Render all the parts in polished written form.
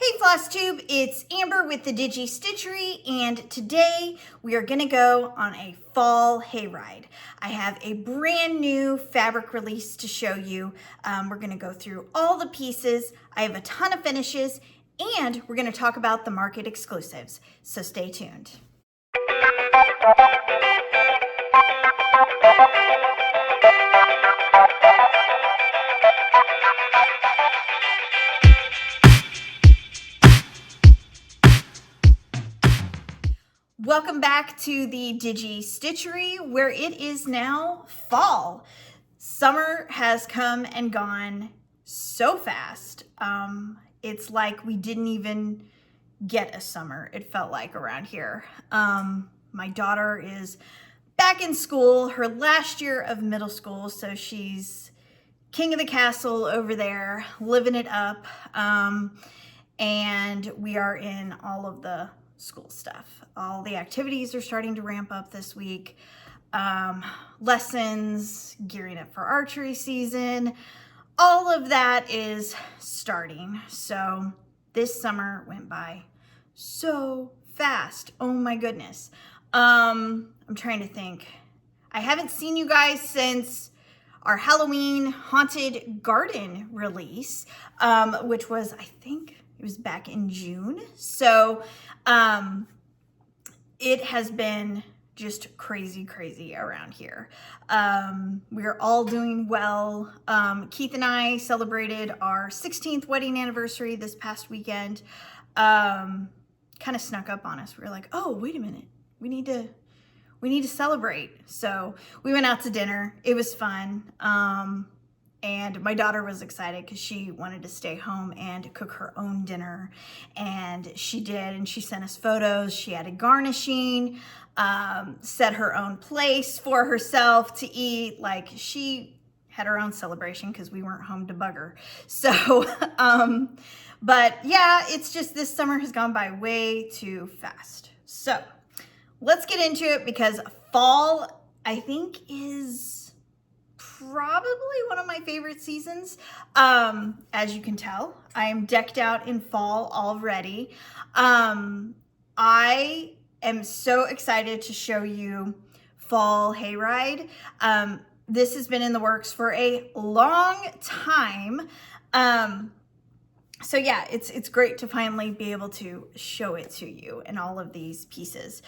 Hey Flosstube, it's Amber with the Stitchery, and today we are gonna go on a fall hayride. I have a brand new fabric release to show you. We're gonna go through all the pieces. I have a ton of finishes, and we're gonna talk about the market exclusives, so stay tuned. Welcome back to the Stitchery, where it is now fall. Summer has come and gone so fast. It's like we didn't even get a summer, it felt like, around here. My daughter is back in school, her last year of middle school, so she's king of the castle over there, living it up. And we are in all of the school stuff. All the activities are starting to ramp up this week. Lessons, gearing up for archery season, all of that is starting. So this summer went by so fast. Oh my goodness. I'm trying to think. I haven't seen you guys since our Halloween Haunted Garden release, which was, I think, it was back in June. So it has been just crazy around here. We're all doing well. Keith and I celebrated our 16th wedding anniversary this past weekend. Kind of snuck up on us. We were like, oh, wait a minute. We need to celebrate. So we went out to dinner. It was fun. And my daughter was excited because she wanted to stay home and cook her own dinner. And she did, and she sent us photos. She added garnishing, set her own place for herself to eat. Like, she had her own celebration because we weren't home to bug her. So, but yeah, it's just this summer has gone by way too fast. So let's get into it, because fall, I think, is probably one of my favorite seasons. As you can tell, I am decked out in fall already. I am so excited to show you fall hayride. This has been in the works for a long time. So yeah, it's great to finally be able to show it to you in all of these pieces.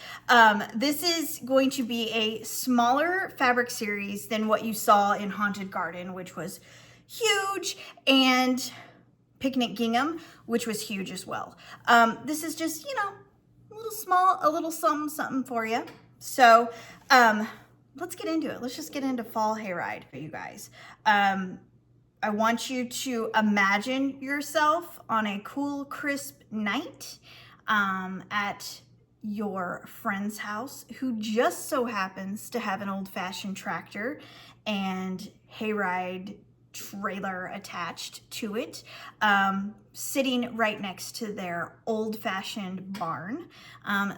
This is going to be a smaller fabric series than what you saw in Haunted Garden, which was huge, and Picnic Gingham, which was huge as well. This is just, you know, a little small, a little something for you. So let's get into it. Let's just get into fall hayride for you guys. I want you to imagine yourself on a cool, crisp night at your friend's house, who just so happens to have an old-fashioned tractor and hayride trailer attached to it, sitting right next to their old-fashioned barn.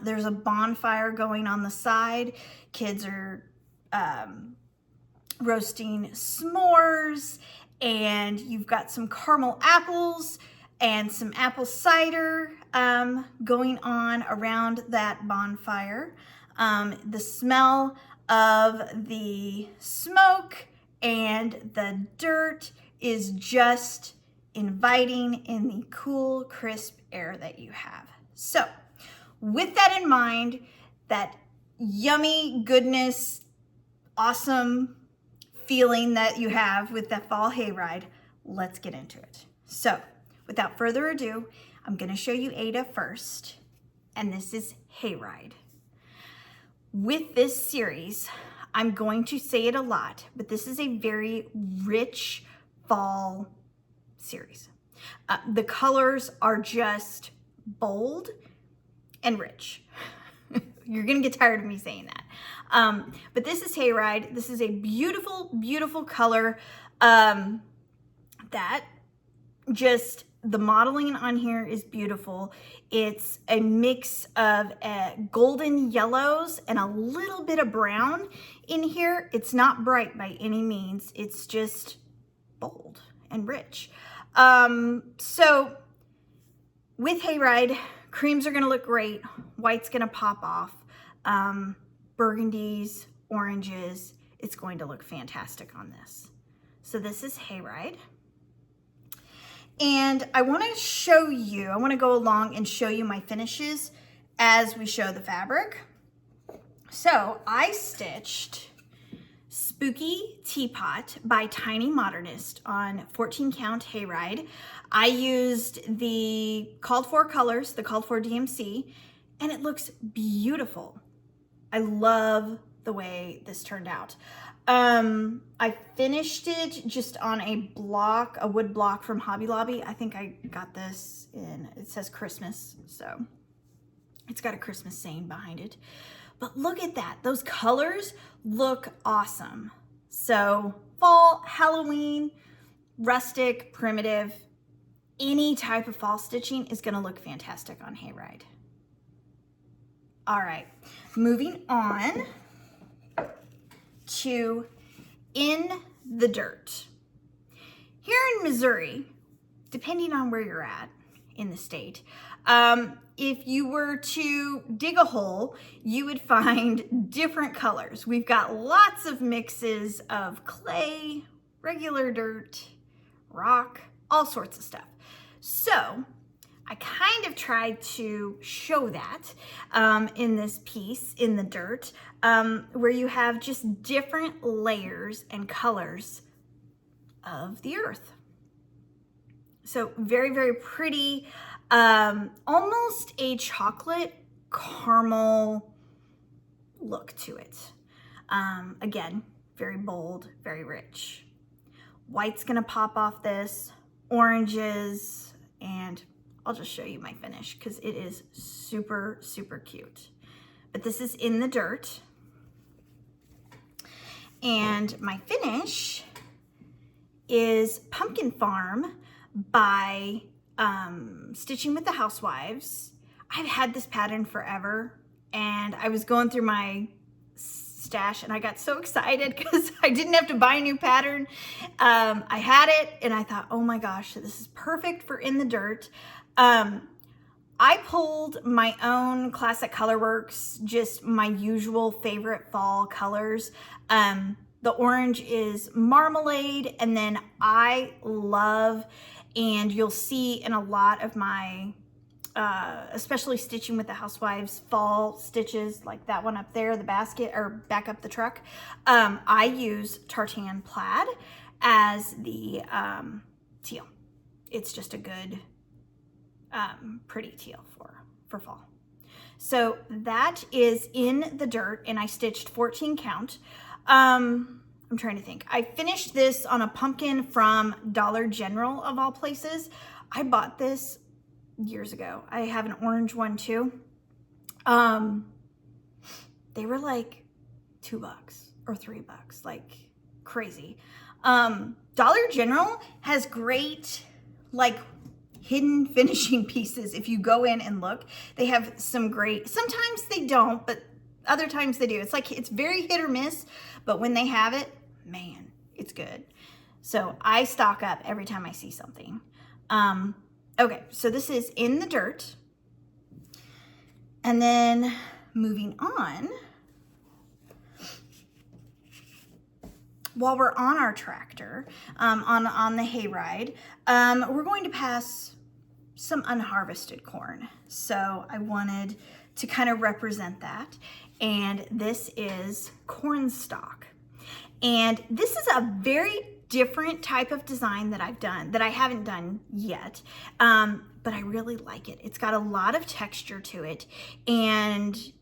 There's a bonfire going on the side. Kids are roasting s'mores, and you've got some caramel apples and some apple cider going on around that bonfire. The smell of the smoke and the dirt is just inviting in the cool, crisp air that you have. So with that in mind, that yummy goodness, awesome feeling that you have with that fall hayride, let's get into it. So without further ado, I'm going to show you Ada first, and this is hayride. With this series, I'm going to say it a lot, but this is a very rich fall series. The colors are just bold and rich. You're gonna get tired of me saying that. But this is hayride. This is a beautiful color that just, the modeling on here is beautiful. It's a mix of golden yellows and a little bit of brown in here. It's not bright by any means. It's just bold and rich. So with Hayride, creams are gonna look great. White's gonna pop off. Burgundies, oranges, it's going to look fantastic on this. So this is Hayride. And I wanna show you, I wanna go along and show you my finishes as we show the fabric. So I stitched Spooky Teapot by Tiny Modernist on 14 count Hayride. I used the called for colors, the called for DMC, and it looks beautiful. I love the way this turned out. I finished it just on a block, a wood block from Hobby Lobby. I think I got this in, it says Christmas, so it's got a Christmas saying behind it. But look at that, those colors look awesome. So fall, Halloween, rustic, primitive, any type of fall stitching is gonna look fantastic on Hayride. All right, moving on to In the Dirt. Here in Missouri, depending on where you're at in the state, if you were to dig a hole, you would find different colors. We've got lots of mixes of clay, regular dirt, rock, all sorts of stuff. So I kind of tried to show that in this piece, In the Dirt, where you have just different layers and colors of the earth. So very, very pretty, almost a chocolate caramel look to it. Again, very bold, very rich. White's gonna pop off this, oranges, and I'll just show you my finish because it is super, super cute. But this is In the Dirt. And my finish is Pumpkin Farm by Stitching with the Housewives. I've had this pattern forever, and I was going through my stash and I got so excited because I didn't have to buy a new pattern. I had it and I thought, oh my gosh, this is perfect for In the Dirt. I pulled my own Classic Colorworks, just my usual favorite fall colors. The orange is Marmalade, and then I love, and you'll see in a lot of my, especially Stitching with the Housewives fall stitches, like that one up there, the basket, or back up the truck, I use Tartan Plaid as the teal. It's just a good, pretty teal for fall. So that is In the Dirt, and I stitched 14 count. I'm trying to think. I finished this on a pumpkin from Dollar General, of all places. I bought this years ago. I have an orange one too. They were like $2 or $3, like crazy. Dollar General has great, like, hidden finishing pieces. If you go in and look, they have some great, sometimes they don't, but other times they do. It's like, it's very hit or miss, but when they have it, man, it's good. So I stock up every time I see something. Okay, so this is In the Dirt. And then moving on, while we're on our tractor, on the Hayride, we're going to pass some unharvested corn. So I wanted to kind of represent that. And this is Corn Stalk. And this is a very different type of design that I've done, that I haven't done yet, but I really like it. It's got a lot of texture to it, and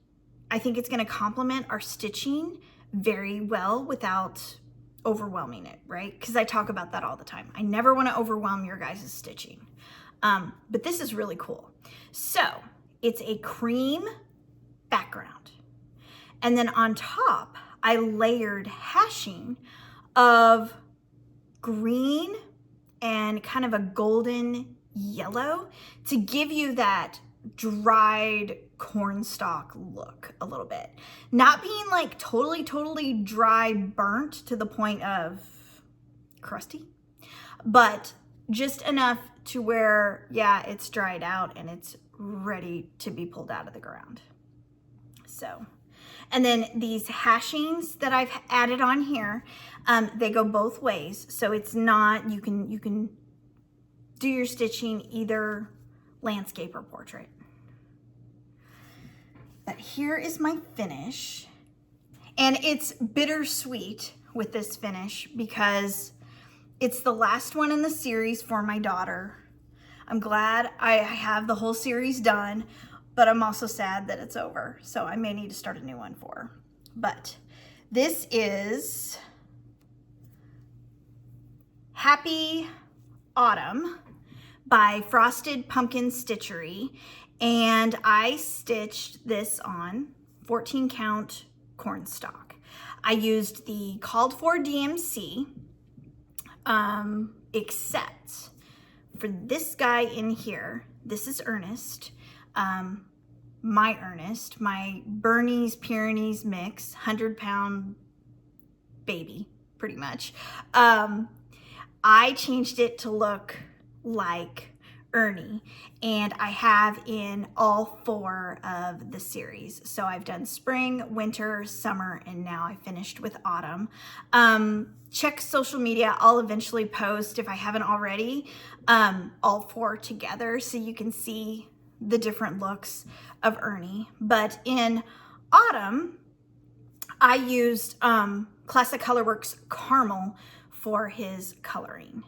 I think it's gonna complement our stitching very well without overwhelming it, right? Because I talk about that all the time. I never wanna overwhelm your guys' stitching. But this is really cool. So it's a cream background. And then on top, I layered hashing of green and kind of a golden yellow to give you that dried corn stalk look a little bit. Not being like totally dry, burnt to the point of crusty, but just enough to where, yeah, it's dried out and it's ready to be pulled out of the ground. So, and then these hashings that I've added on here, they go both ways. So it's not, you can do your stitching either landscape or portrait. But here is my finish. And it's bittersweet with this finish because it's the last one in the series for my daughter. I'm glad I have the whole series done, but I'm also sad that it's over. So I may need to start a new one for her. But this is Happy Autumn by Frosted Pumpkin Stitchery. And I stitched this on 14 count Corn Stalk. I used the called for DMC, except for this guy in here. This is Ernest, my Bernese Pyrenees mix, 100-pound baby, pretty much. I changed it to look like Ernie, and I have in all 4 of the series. So I've done spring, winter, summer, and now I finished with autumn. Check social media. I'll eventually post, if I haven't already, all 4 together so you can see the different looks of Ernie. But in autumn, I used Classic Colorworks Caramel for his coloring.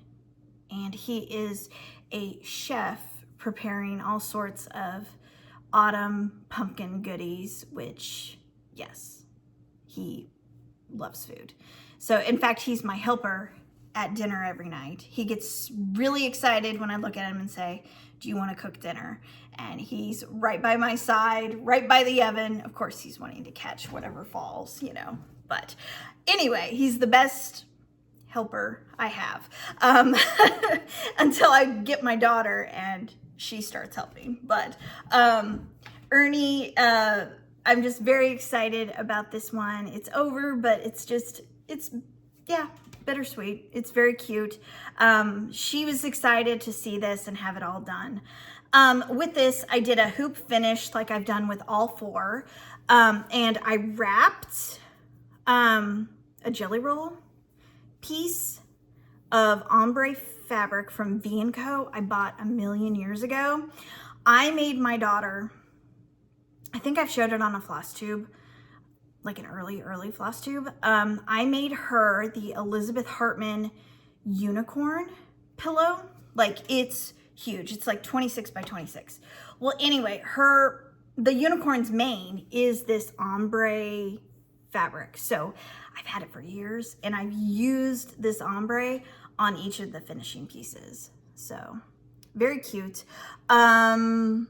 And he is a chef preparing all sorts of autumn pumpkin goodies, which, yes, he loves food. So in fact, he's my helper at dinner every night. He gets really excited when I look at him and say, do you want to cook dinner? And he's right by my side, right by the oven. Of course, he's wanting to catch whatever falls, you know. But anyway, he's the best helper I have until I get my daughter and she starts helping. But Ernie, I'm just very excited about this one. It's over, but it's yeah, bittersweet. It's very cute. She was excited to see this and have it all done. With this, I did a hoop finish like I've done with all 4, and I wrapped a jelly roll piece of ombre fabric from V&Co. I bought a million years ago. I made my daughter, I think I've showed it on a Flosstube, like an early Flosstube. I made her the Elizabeth Hartman unicorn pillow. Like, it's huge. It's like 26 by 26. Well, anyway, the unicorn's mane is this ombre fabric. So I've had it for years, and I've used this ombre on each of the finishing pieces. So very cute. I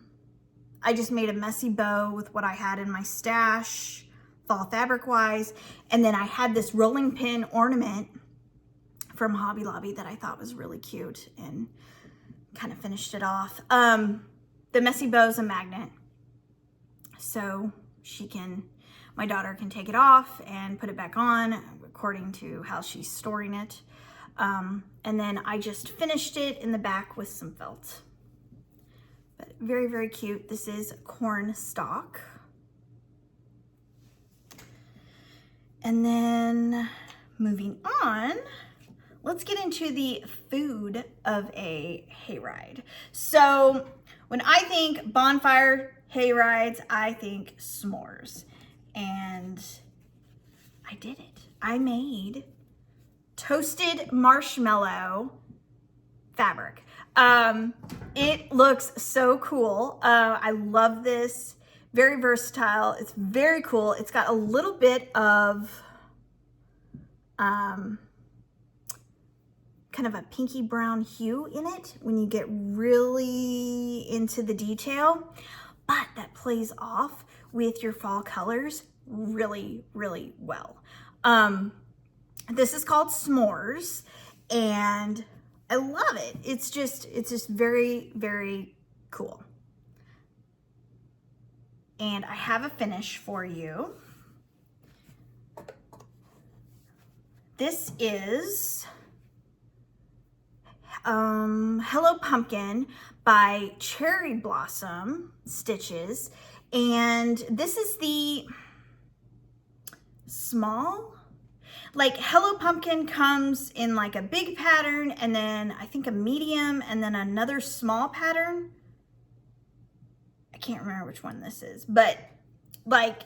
just made a messy bow with what I had in my stash, fall fabric wise. And then I had this rolling pin ornament from Hobby Lobby that I thought was really cute and kind of finished it off. The messy bow is a magnet, so my daughter can take it off and put it back on according to how she's storing it. And then I just finished it in the back with some felt. But very, very cute. This is Corn Stalk. And then moving on, let's get into the food of a hayride. So when I think bonfire hayrides, I think s'mores. And I did it. I made toasted marshmallow fabric. It looks so cool. I love this. Very versatile. It's very cool. It's got a little bit of kind of a pinky brown hue in it when you get really into the detail, but that plays off with your fall colors really, really well. This is called S'mores, and I love it. It's just very, very cool. And I have a finish for you. This is Hello Pumpkin by Cherry Blossom Stitches. And this is the small. Like Hello Pumpkin comes in like a big pattern and then I think a medium and then another small pattern. I can't remember which one this is, but like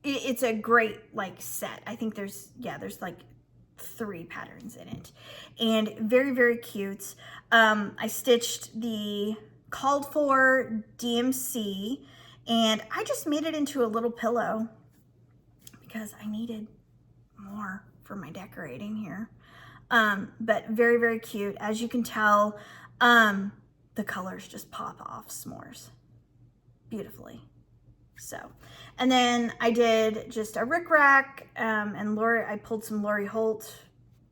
it's a great like set. I think there's like 3 patterns in it and very, very cute. I stitched the called for DMC and I just made it into a little pillow because I needed more for my decorating here. But very, very cute. As you can tell, the colors just pop off S'mores beautifully. So, and then I did just a rickrack, and I pulled some Lori Holt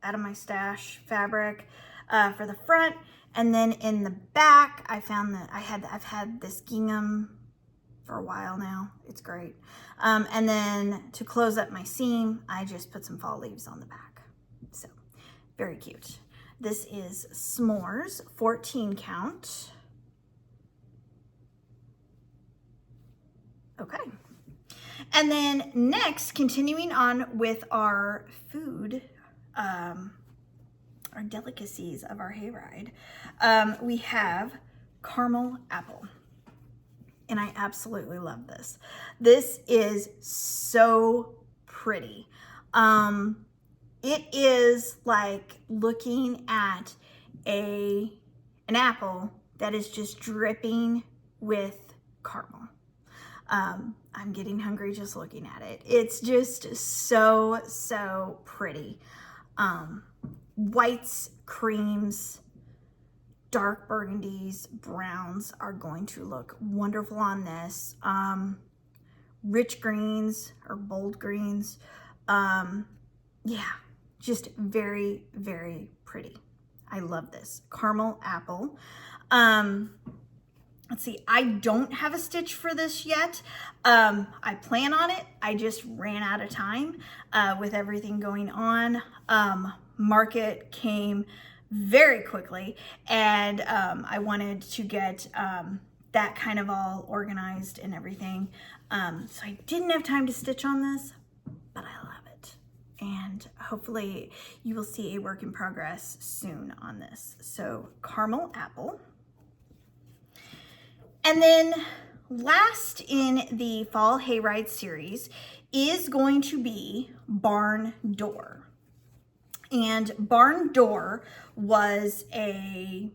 out of my stash fabric for the front, and then in the back I found that I've had this gingham for a while now. It's great. And then to close up my seam, I just put some fall leaves on the back. So very cute. This is S'mores 14 count. Okay. And then next, continuing on with our food, our delicacies of our hayride, we have caramel apple. And I absolutely love this. This is so pretty. It is like looking at an apple that is just dripping with caramel. I'm getting hungry just looking at it. It's just so, so pretty. Whites, creams, dark burgundies, browns are going to look wonderful on this. Rich greens or bold greens. Yeah, just very, very pretty. I love this. Caramel apple. Let's see, I don't have a stitch for this yet. I plan on it. I just ran out of time with everything going on. Market came very quickly and I wanted to get that kind of all organized and everything. So I didn't have time to stitch on this, but I love it. And hopefully you will see a work in progress soon on this. So caramel apple. And then last in the Fall Hayride series is going to be Barn Door. And Barn Door was a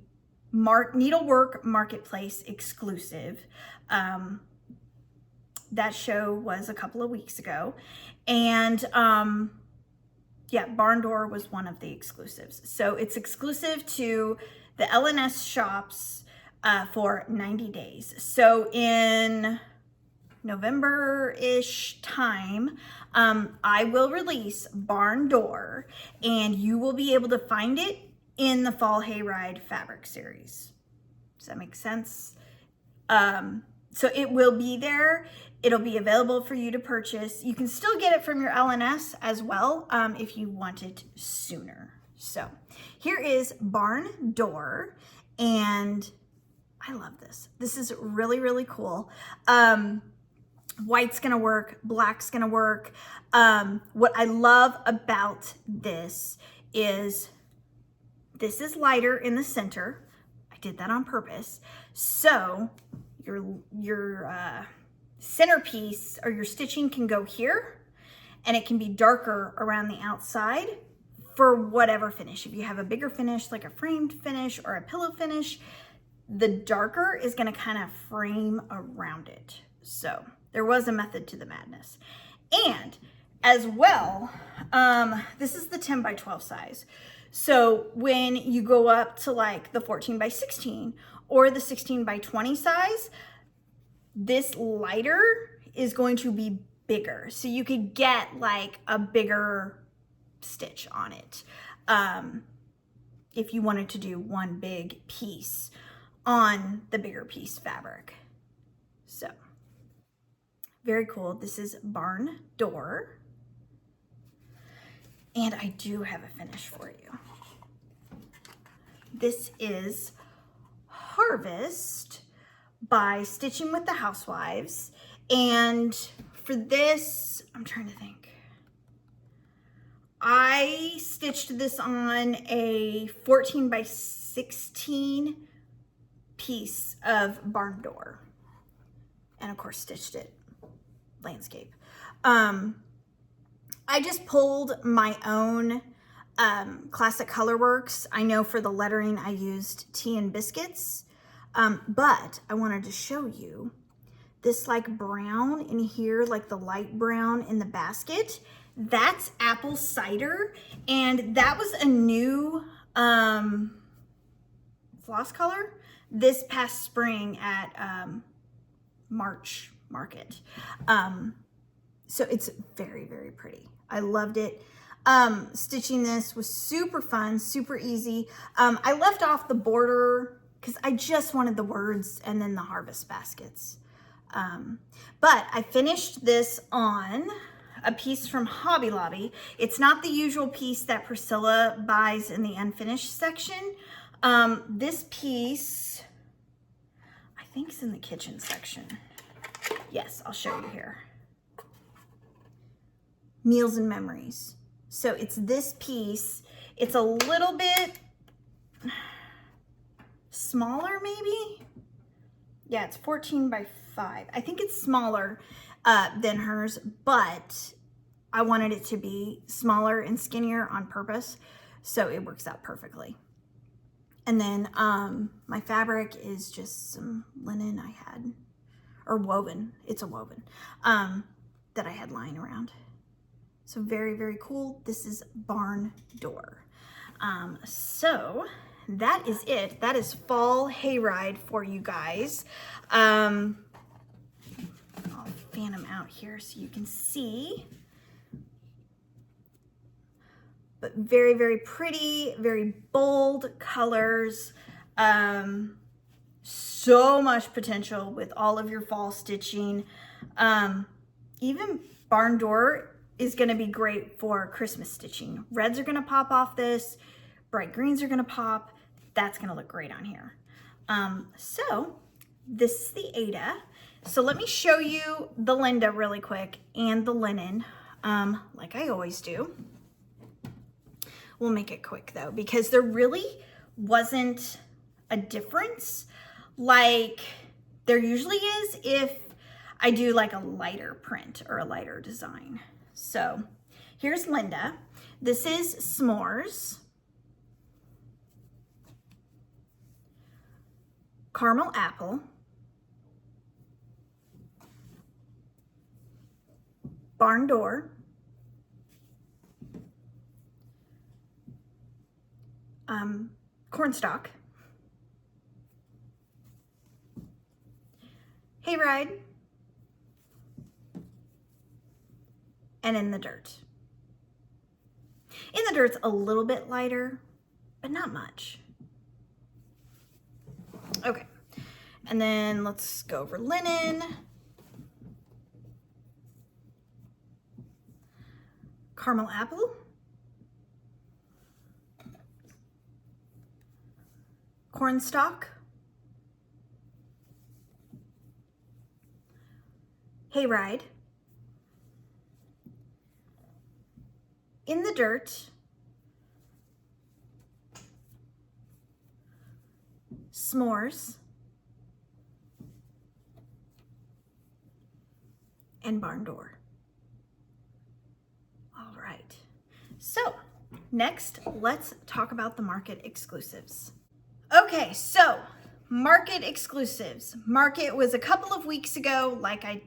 Needlework Marketplace exclusive. That show was a couple of weeks ago. And yeah, Barn Door was one of the exclusives. So it's exclusive to the LNS shops for 90 days. So in November-ish time, I will release Barn Door and you will be able to find it in the Fall Hayride fabric series. Does that make sense? So it will be there. It'll be available for you to purchase. You can still get it from your LNS as well if you want it sooner. So here is Barn Door, and I love this. This is really, really cool. White's gonna work, black's gonna work. What I love about this is lighter in the center. I did that on purpose. So your centerpiece or your stitching can go here and it can be darker around the outside for whatever finish. If you have a bigger finish, like a framed finish or a pillow finish, the darker is gonna kind of frame around it. So there was a method to the madness. And as well, this is the 10 by 12 size. So when you go up to like the 14 by 16 or the 16 by 20 size, this lighter is going to be bigger. So you could get like a bigger stitch on it if you wanted to do one big piece on the bigger piece fabric. So very cool. This is Barn Door. And I do have a finish for you. This is Harvest by Stitching with the Housewives. And for this, I'm trying to think. I stitched this on a 14 by 16 piece of barn door. And of course stitched it landscape. I just pulled my own classic colorworks. I know for the lettering I used Tea and Biscuits, but I wanted to show you this like brown in here, like the light brown in the basket. That's apple cider, and that was a new floss color this past spring at March Market. So it's very, very pretty. I loved it. Stitching this was super fun, super easy. I left off the border because I just wanted the words and then the harvest baskets. But I finished this on a piece from Hobby Lobby. It's not the usual piece that Priscilla buys in the unfinished section. This piece, I think, is in the kitchen section. Yes, I'll show you here. Meals and Memories. So it's this piece. It's a little bit smaller, maybe? Yeah, it's 14 by 5. I think it's smaller than hers, but I wanted it to be smaller and skinnier on purpose, so it works out perfectly. And then my fabric is just some linen I had, or woven. It's a woven that I had lying around. So very, very cool. This is Barn Door. So that is it. That is Fall Hayride for you guys. I'll fan them out here so you can see. But very, very pretty, very bold colors. So much potential with all of your fall stitching. Even Barn Door is gonna be great for Christmas stitching. Reds are gonna pop off this, bright greens are gonna pop. That's gonna look great on here. So this is the Ada. So let me show you the Linda really quick and the linen, like I always do. We'll make it quick though, because there really wasn't a difference like there usually is if I do like a lighter print or a lighter design. So here's Linda. This is S'mores, Caramel Apple, Barn Door, Corn Stalk, Hayride, and In the Dirt. In the Dirt's a little bit lighter, but not much. Okay, and then let's go over linen. Caramel Apple, Corn Stalk, Hayride, In the Dirt, S'mores, and Barn Door. All right, so next let's talk about the Market exclusives. Okay, so Market exclusives. Market was a couple of weeks ago, like I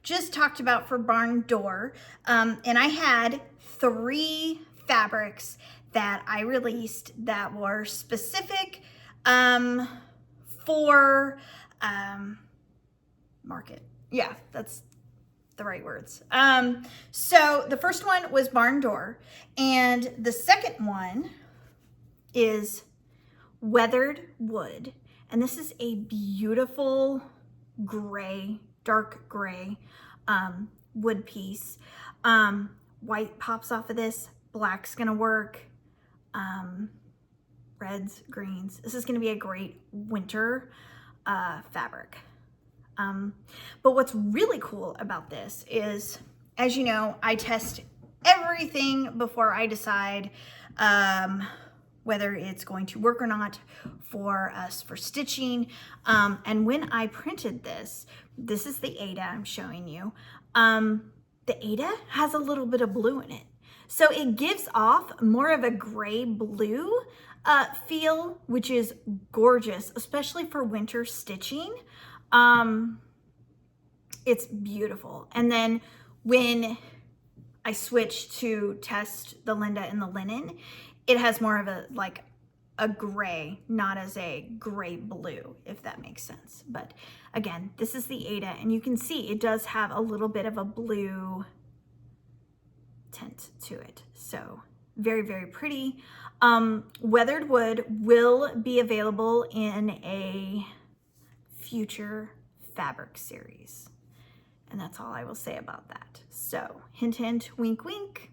just talked about for Barn Door, and I had 3 fabrics that I released that were specific for Market. Yeah, that's the right words. So the first one was Barn Door, and the second one is Weathered Wood, and this is a beautiful gray, dark gray wood piece. White pops off of this, black's gonna work. reds, greens. This is going to be a great winter fabric. But what's really cool about this is, as you know, I test everything before I decide whether it's going to work or not for us for stitching. And when I printed this, this is the Ada I'm showing you. The Ada has a little bit of blue in it. So it gives off more of a gray blue feel, which is gorgeous, especially for winter stitching. It's beautiful. And then when I switched to test the Linda and the linen, it has more of a gray, not as a gray blue, if that makes sense. But again, this is the Ada, and you can see it does have a little bit of a blue tint to it. So very, very pretty. Weathered wood will be available in a future fabric series. And that's all I will say about that. So hint, hint, wink, wink,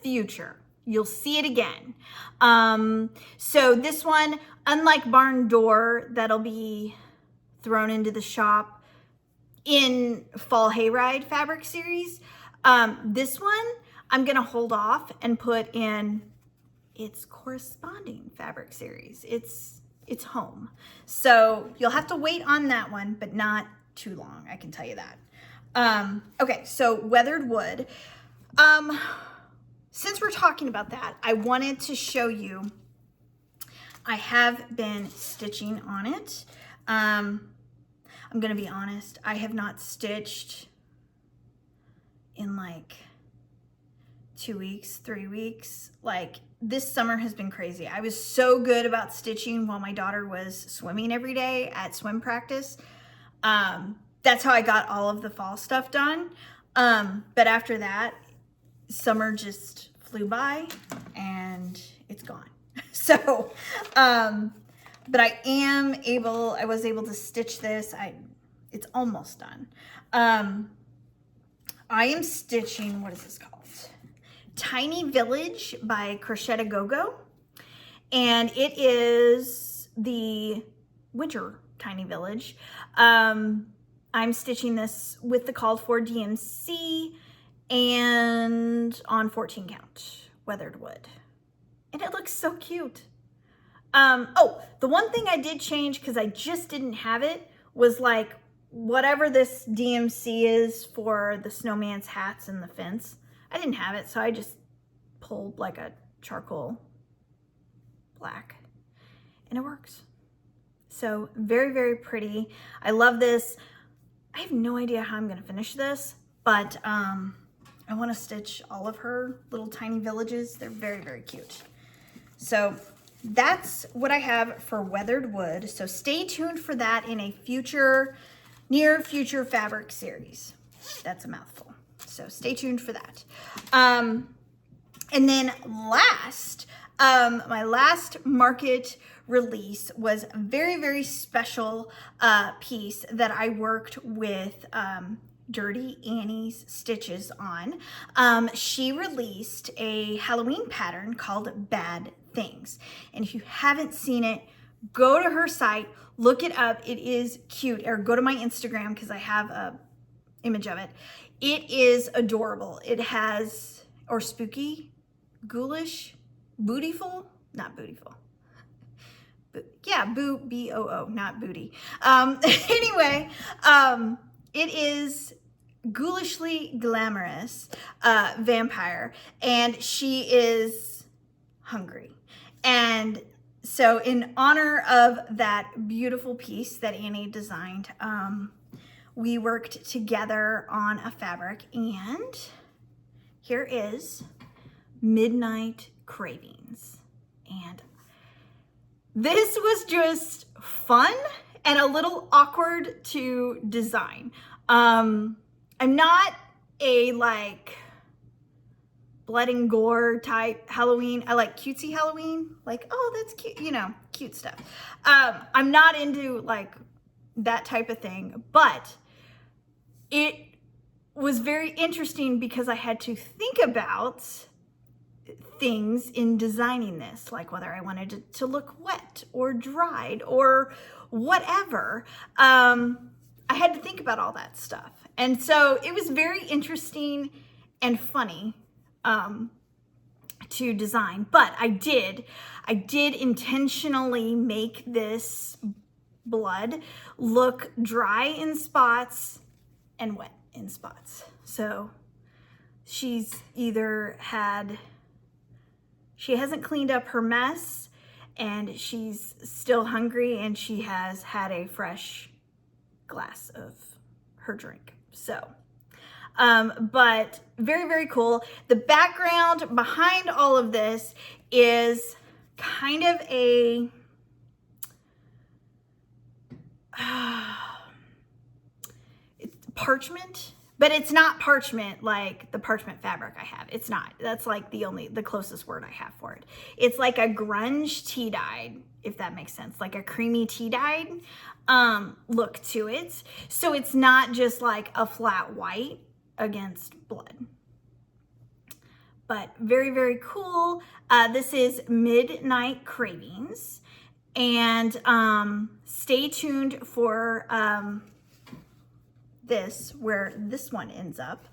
future. You'll see it again. So this one, unlike Barn Door, that'll be thrown into the shop in Fall Hayride fabric series, this one I'm gonna hold off and put in its corresponding fabric series. It's home. So you'll have to wait on that one, but not too long, I can tell you that. Okay, so weathered wood. Since we're talking about that, I wanted to show you, I have been stitching on it. I'm gonna be honest, I have not stitched in like 2 weeks, 3 weeks. Like, this summer has been crazy. I was so good about stitching while my daughter was swimming every day at swim practice. That's how I got all of the fall stuff done. But after that, summer just flew by and it's gone. So, but I was able to stitch this. It's almost done. I am stitching, what is this called? Tiny Village by Crochet Go-Go. And it is the winter Tiny Village. I'm stitching this with the called for DMC and on 14 count weathered wood. And it looks so cute. Oh, the one thing I did change, because I just didn't have it, was like whatever this DMC is for the snowman's hats and the fence. I didn't have it, so I just pulled like a charcoal black and it works. So very, very pretty. I love this. I have no idea how I'm gonna finish this, but I wanna stitch all of her little tiny villages. They're very, very cute. So that's what I have for weathered wood. So stay tuned for that in a near future fabric series. That's a mouthful. So stay tuned for that. And then last, my last market release was a very, very special piece that I worked with Dirty Annie's Stitches on. She released a Halloween pattern called Bad Things. And if you haven't seen it, go to her site, look it up. It is cute. Or go to my Instagram because I have a image of it. It is adorable. It has, or spooky, ghoulish, bootyful, not bootyful. Yeah, B-O-O, not booty. Anyway, it is ghoulishly glamorous vampire, and she is hungry. And so in honor of that beautiful piece that Annie designed, we worked together on a fabric, and here is Midnight Cravings. And this was just fun and a little awkward to design. I'm not a like blood and gore type Halloween. I like cutesy Halloween, like, oh, that's cute, you know, cute stuff. I'm not into like that type of thing, but it was very interesting because I had to think about things in designing this, like whether I wanted it to look wet or dried or whatever. I had to think about all that stuff. And so it was very interesting and funny to design, but I did intentionally make this blood look dry in spots and wet in spots. So she hasn't cleaned up her mess, and she's still hungry, and she has had a fresh glass of her drink. So, but very, very cool. The background behind all of this is kind of a, it's parchment, but it's not parchment like the parchment fabric I have. It's not. That's like the closest word I have for it. It's like a grunge tea dyed, if that makes sense, like a creamy tea dyed look to it. So it's not just like a flat white against blood. But very, very cool. This is Midnight Cravings. And stay tuned for where this one ends up.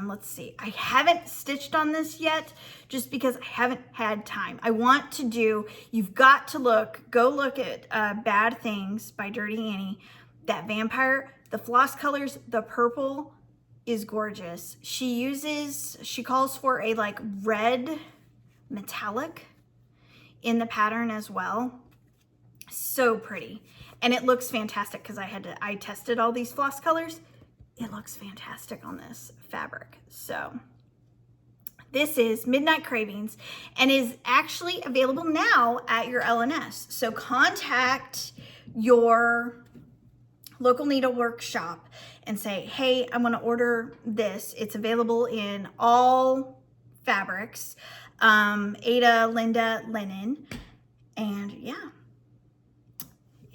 Let's see, I haven't stitched on this yet just because I haven't had time. I want to do, you've got to go look at Bad Things by Dirty Annie. That vampire, the floss colors, the purple is gorgeous. She calls for a like red metallic in the pattern as well. So pretty. And it looks fantastic because I tested all these floss colors. It looks fantastic on this fabric. So this is Midnight Cravings and is actually available now at your LNS. So contact your local needlework shop and say, hey, I want to order this. It's available in all fabrics, Ada, Linda, linen, and yeah,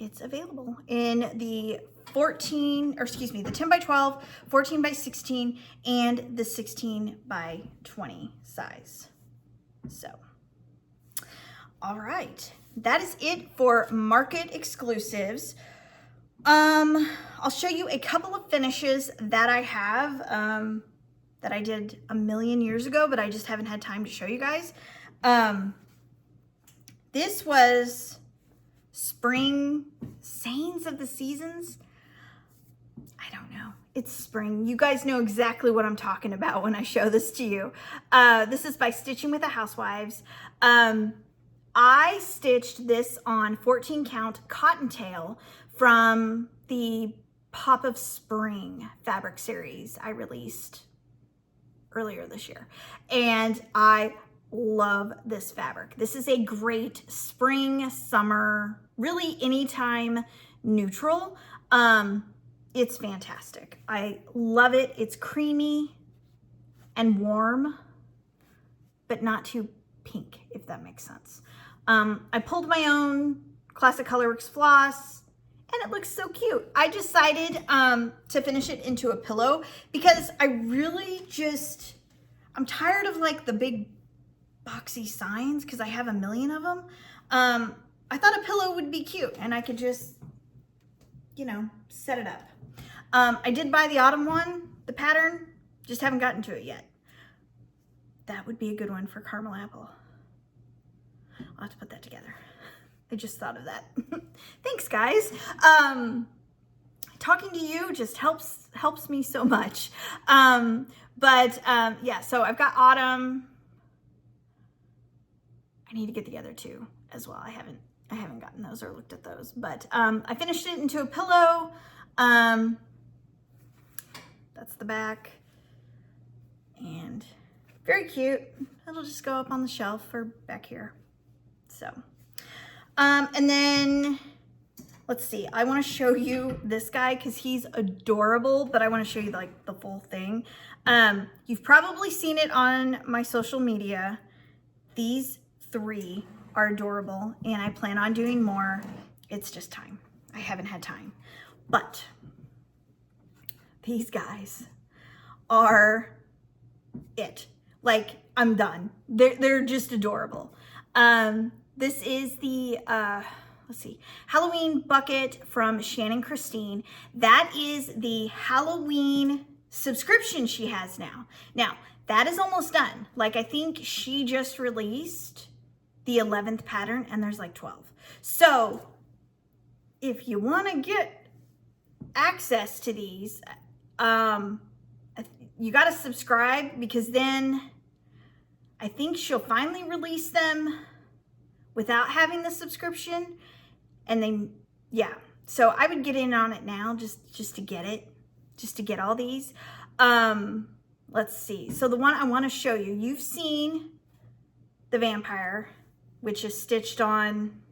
it's available in the 10 by 12, 14 by 16, and the 16 by 20 size. So, all right, that is it for market exclusives. I'll show you a couple of finishes that I have, that I did a million years ago, but I just haven't had time to show you guys. This was Spring Sayings of the Seasons. I don't know. It's spring. You guys know exactly what I'm talking about when I show this to you. This is by Stitching with the Housewives. I stitched this on 14 count cottontail from the Pop of Spring fabric series I released earlier this year. And I love this fabric. This is a great spring, summer, really anytime neutral. It's fantastic. I love it. It's creamy and warm, but not too pink, if that makes sense. I pulled my own Classic Colorworks floss, and it looks so cute. I decided to finish it into a pillow because I really I'm tired of like the big boxy signs because I have a million of them. I thought a pillow would be cute and I could just, set it up. I did buy the autumn one, the pattern, just haven't gotten to it yet. That would be a good one for caramel apple. I'll have to put that together. I just thought of that. Thanks, guys. Talking to you just helps me so much. Yeah, so I've got autumn. I need to get the other two as well. I haven't gotten those or looked at those, but I finished it into a pillow. That's the back, and very cute. It'll just go up on the shelf or back here. So, and then let's see, I want to show you this guy because he's adorable, but I want to show you like the full thing. You've probably seen it on my social media. These three are adorable and I plan on doing more. It's just time. I haven't had time, but these guys are it. Like, I'm done. They're just adorable. This is the, let's see, Halloween bucket from Shannon Christine. That is the Halloween subscription she has now. Now, that is almost done. Like, I think she just released the 11th pattern and there's like 12. So if you want to get access to these, you got to subscribe, because then I think she'll finally release them without having the subscription. And then, yeah, so I would get in on it now just to get it, just to get all these. Let's see. So the one I want to show you, you've seen the vampire, which is stitched on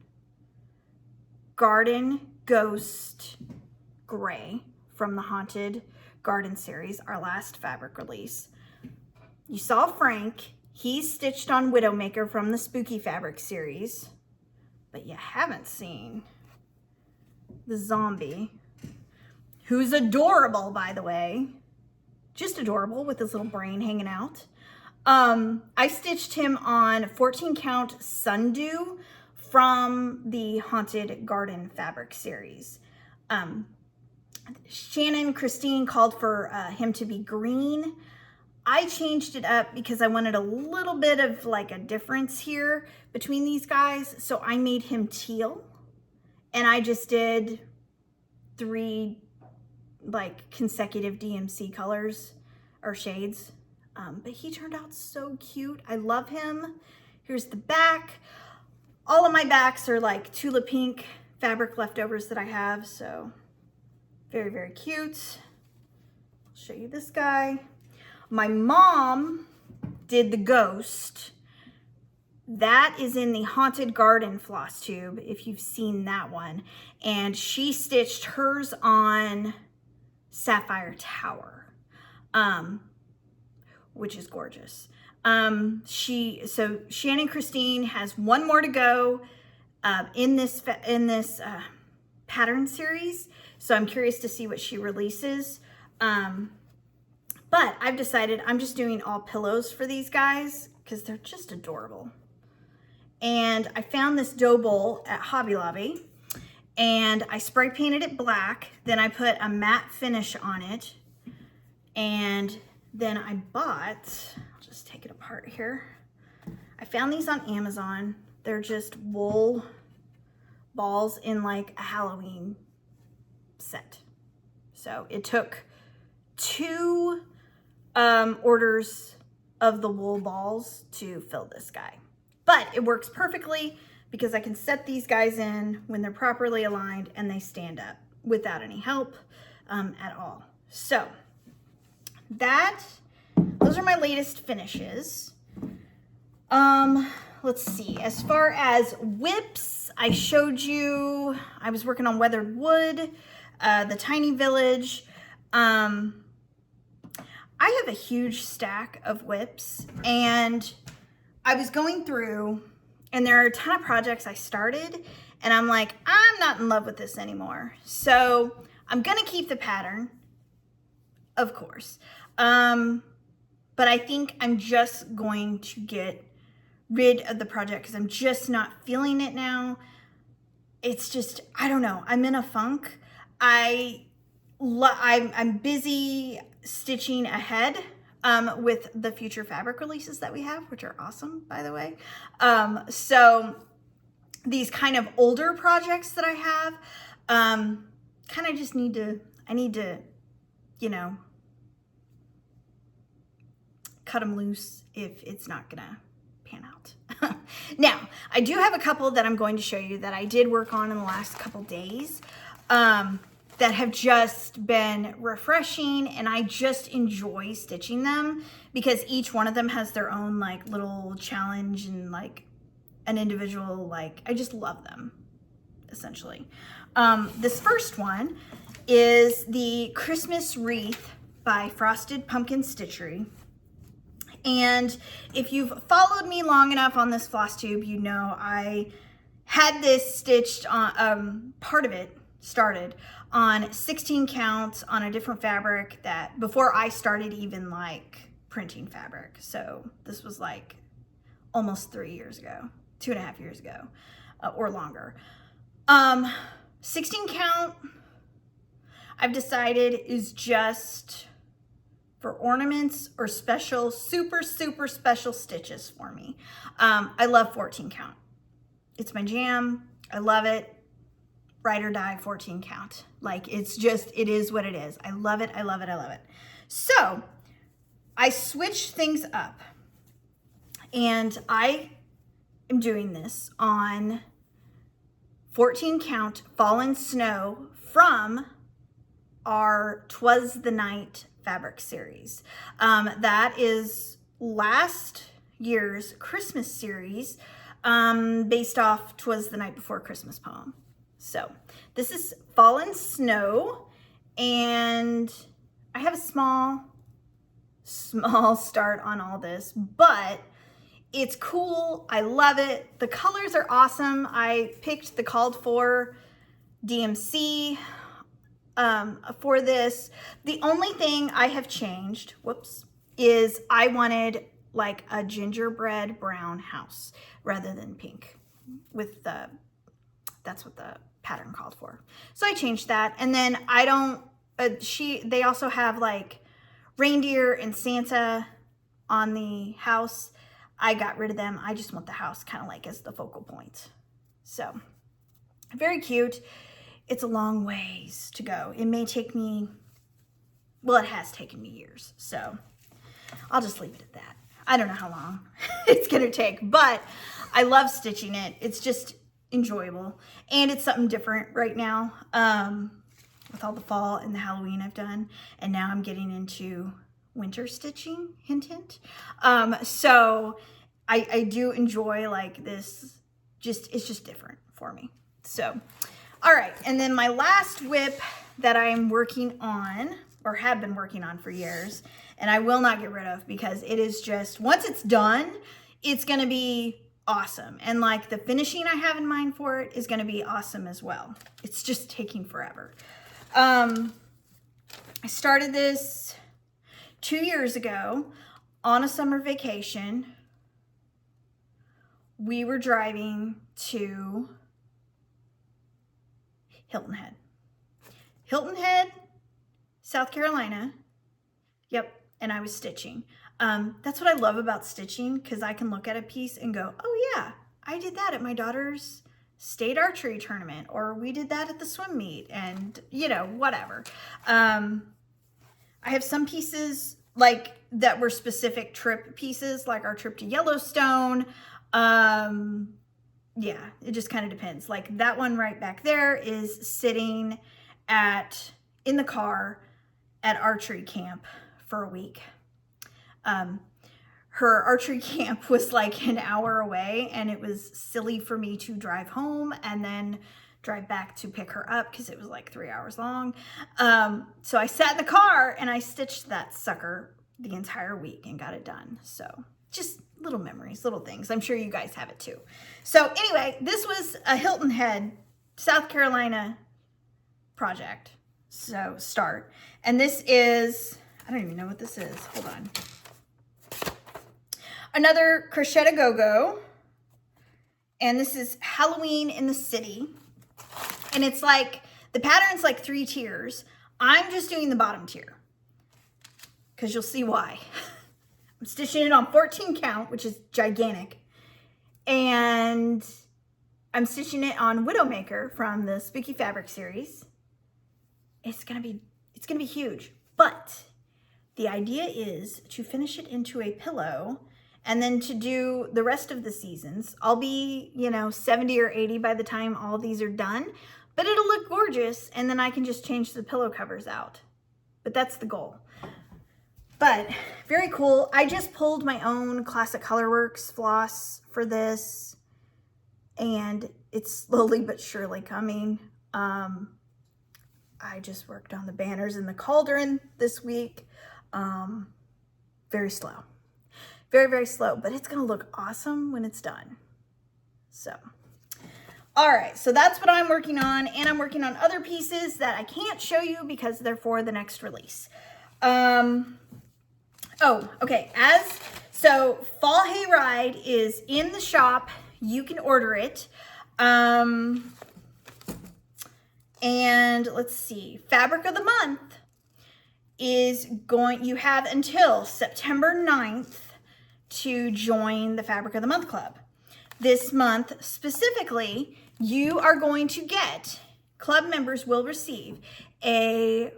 Garden Ghost Gray from the Haunted Garden series, our last fabric release. You saw Frank. He's stitched on Widowmaker from the Spooky Fabric series, but you haven't seen the zombie, who's adorable, by the way. Just adorable with his little brain hanging out. I stitched him on 14 count Sundew from the Haunted Garden Fabric series. Shannon Christine called for him to be green. I changed it up because I wanted a little bit of like a difference here between these guys. So I made him teal, and I just did 3 like consecutive DMC colors or shades. But he turned out so cute. I love him. Here's the back. All of my backs are like tulip pink fabric leftovers that I have. So very, very cute. I'll show you this guy. My mom did the ghost. That is in the Haunted Garden Flosstube, if you've seen that one. And she stitched hers on Sapphire Tower, which is gorgeous. So Shannon Christine has one more to go in this pattern series. So I'm curious to see what she releases. But I've decided I'm just doing all pillows for these guys because they're just adorable. And I found this dough bowl at Hobby Lobby, and I spray painted it black. Then I put a matte finish on it. And then I bought, I'll just take it apart here. I found these on Amazon. They're just wool balls in like a Halloween set. So it took 2 orders of the wool balls to fill this guy. But it works perfectly because I can set these guys in when they're properly aligned and they stand up without any help at all. So those are my latest finishes. Let's see, as far as whips, I showed you, I was working on weathered wood, the tiny village. I have a huge stack of whips, and I was going through, and there are a ton of projects I started, and I'm like, I'm not in love with this anymore. So I'm gonna keep the pattern, of course. But I think I'm just going to get rid of the project because I'm just not feeling it now. It's just, I don't know, I'm in a funk. I'm busy stitching ahead with the future fabric releases that we have, which are awesome, by the way. So these kind of older projects that I have, kind of just I need to, you know, cut them loose if it's not gonna pan out. Now, I do have a couple that I'm going to show you that I did work on in the last couple days, that have just been refreshing, and I just enjoy stitching them because each one of them has their own like little challenge and like an individual, like, I just love them, essentially. This first one is the Christmas wreath by Frosted Pumpkin Stitchery. And if you've followed me long enough on this Flosstube, you know I had this stitched on, part of it started on 16 counts on a different fabric that before I started even like printing fabric. So this was like almost 3 years ago, 2.5 years ago, or longer. 16 count, I've decided, is just for ornaments or special, super, super special stitches for me. I love 14 count. It's my jam. I love it. Ride or die 14 count. Like, it's just, it is what it is. I love it. I love it. I love it. So I switched things up, and I am doing this on 14 count Fallen Snow from our 'Twas the Night fabric series. That is last year's Christmas series, based off 'Twas the Night Before Christmas poem. So this is Fallen Snow, and I have a small start on all this, but it's cool. I love it. The colors are awesome. I picked the called for DMC for this. The only thing I have changed, whoops, is I wanted like a gingerbread brown house rather than pink with the, that's what the pattern called for. So I changed that. And then I don't, they also have like reindeer and Santa on the house. I got rid of them. I just want the house kind of like as the focal point. So very cute. It's a long ways to go. It may take me, well, it has taken me years. So I'll just leave it at that. I don't know how long it's going to take, but I love stitching it. It's just enjoyable. And it's something different right now, with all the fall and the Halloween I've done. And now I'm getting into winter stitching, hint, hint. So I do enjoy like this, it's just different for me. So, all right. And then my last whip that I'm working on, or have been working on for years, and I will not get rid of because it is just, once it's done, it's going to be awesome. And like the finishing I have in mind for it is going to be awesome as well. It's just taking forever. I started this 2 years ago on a summer vacation. We were driving to Hilton Head, South Carolina. Yep. And I was stitching. That's what I love about stitching, because I can look at a piece and go, oh yeah, I did that at my daughter's state archery tournament, or we did that at the swim meet, and you know, whatever. I have some pieces like that were specific trip pieces, like our trip to Yellowstone. Yeah, it just kind of depends. Like that one right back there is sitting in the car at archery camp for a week. Her archery camp was like an hour away, and it was silly for me to drive home and then drive back to pick her up because it was like 3 hours long. So I sat in the car and I stitched that sucker the entire week and got it done. So just little memories, little things. I'm sure you guys have it too. So anyway, this was a Hilton Head, South Carolina project. So start. And this is, I don't even know what this is. Hold on. Another Crochet to Go-Go. And this is Halloween in the City. And it's like, the pattern's like 3 tiers. I'm just doing the bottom tier, because you'll see why. I'm stitching it on 14 count, which is gigantic. And I'm stitching it on Widowmaker from the Spooky Fabric series. It's gonna be huge. But the idea is to finish it into a pillow, and then to do the rest of the seasons. I'll be, 70 or 80 by the time all these are done, but it'll look gorgeous, and then I can just change the pillow covers out. But that's the goal. But very cool. I just pulled my own Classic Colorworks floss for this, and it's slowly but surely coming. I just worked on the banners in the cauldron this week. Very slow. Very, very slow, but it's going to look awesome when it's done. So, all right. So that's what I'm working on, and I'm working on other pieces that I can't show you because they're for the next release. Oh, okay. So Fall Hayride is in the shop. You can order it. And let's see, fabric of the month is you have until September 9th to join the Fabric of the Month Club. This month specifically, you are going to get, club members will receive a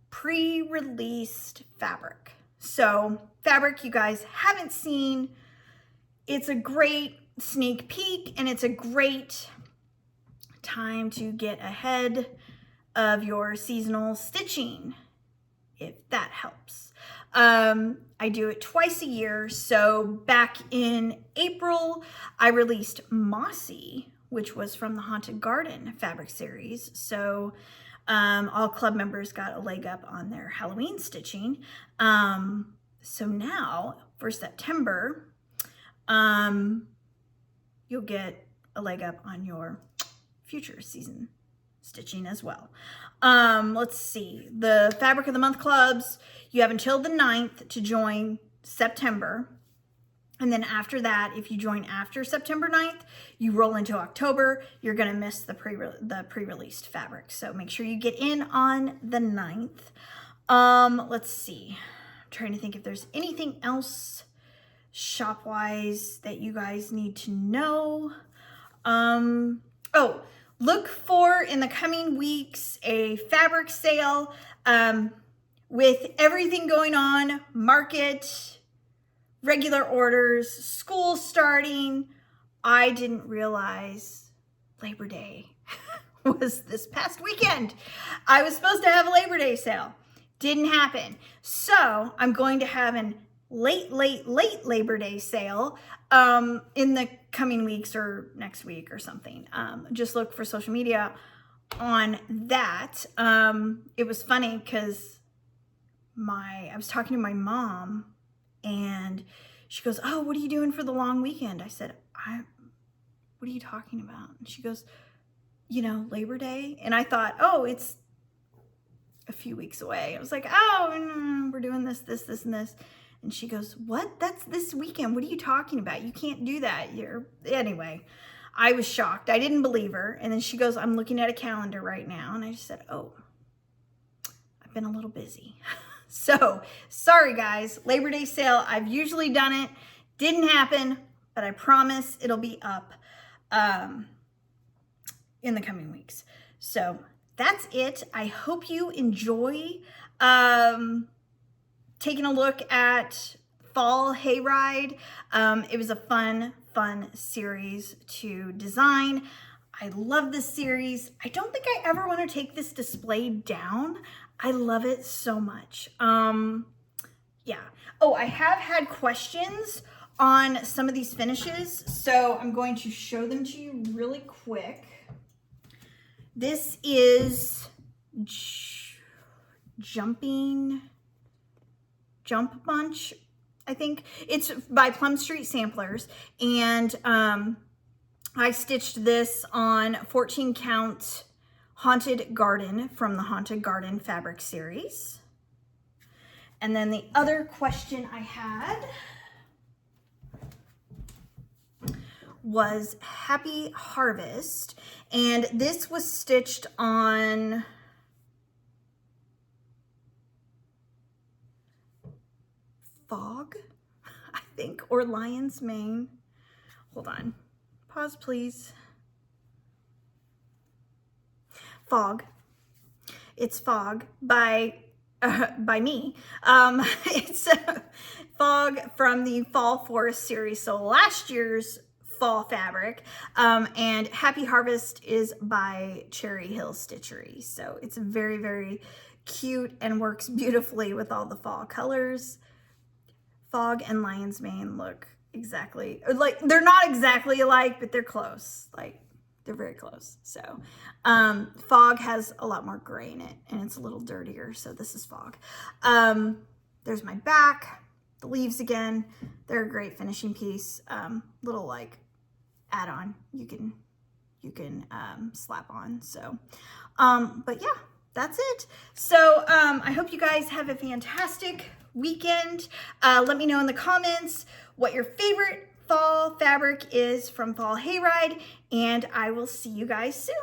pre-released fabric. So fabric you guys haven't seen. It's a great sneak peek, and it's a great time to get ahead of your seasonal stitching, if that helps. I do it twice a year. So back in April, I released Mossy, which was from the Haunted Garden fabric series. So all club members got a leg up on their Halloween stitching. So now for September, you'll get a leg up on your future season stitching as well. Let's see, the Fabric of the Month clubs, you have until the 9th to join September. And then after that, if you join after September 9th, you roll into October, you're gonna miss the pre-released fabric. So make sure you get in on the 9th. Let's see, I'm trying to think if there's anything else shop-wise that you guys need to know. Oh, look for in the coming weeks a fabric sale with everything going on, market, regular orders, school starting. I didn't realize Labor Day was this past weekend. I was supposed to have a Labor Day sale. Didn't happen. So I'm going to have an late Labor Day sale in the coming weeks or next week or something. Just look for social media on that. It was funny because I was talking to my mom and she goes, "Oh, what are you doing for the long weekend?" I said, "What are you talking about?" And she goes, "You know, Labor Day." And I thought, oh, it's a few weeks away. I was like, oh, we're doing this, and this. And she goes, "What? That's this weekend. What are you talking about? You can't do that." Anyway, I was shocked. I didn't believe her. And then she goes, "I'm looking at a calendar right now." And I just said, "Oh, I've been a little busy." So sorry guys, Labor Day sale. I've usually done it. Didn't happen, but I promise it'll be up in the coming weeks. So that's it. I hope you enjoy taking a look at Fall Hayride. It was a fun series to design. I love this series. I don't think I ever want to take this display down. I love it so much. Yeah. Oh, I have had questions on some of these finishes, so I'm going to show them to you really quick. This is Jump Bunch, I think. It's by Plum Street Samplers, and I stitched this on 14 count Haunted Garden from the Haunted Garden fabric series. And then the other question I had was Happy Harvest, and this was stitched on Fog, I think, or Lion's Mane. Hold on, pause please. Fog. It's Fog by me. It's Fog from the Fall Forest series, so last year's fall fabric. And Happy Harvest is by Cherry Hill Stitchery. So it's very, very cute and works beautifully with all the fall colors. Fog and Lion's Mane look exactly, like, they're not exactly alike, but they're close. Like, they're very close. So Fog has a lot more gray in it, and it's a little dirtier. So this is Fog. There's my back, the leaves again. They're a great finishing piece. Little like add-on you can slap on. So, but yeah, that's it. So I hope you guys have a fantastic weekend. Let me know in the comments what your favorite fall fabric is from Fall Hayride, and I will see you guys soon.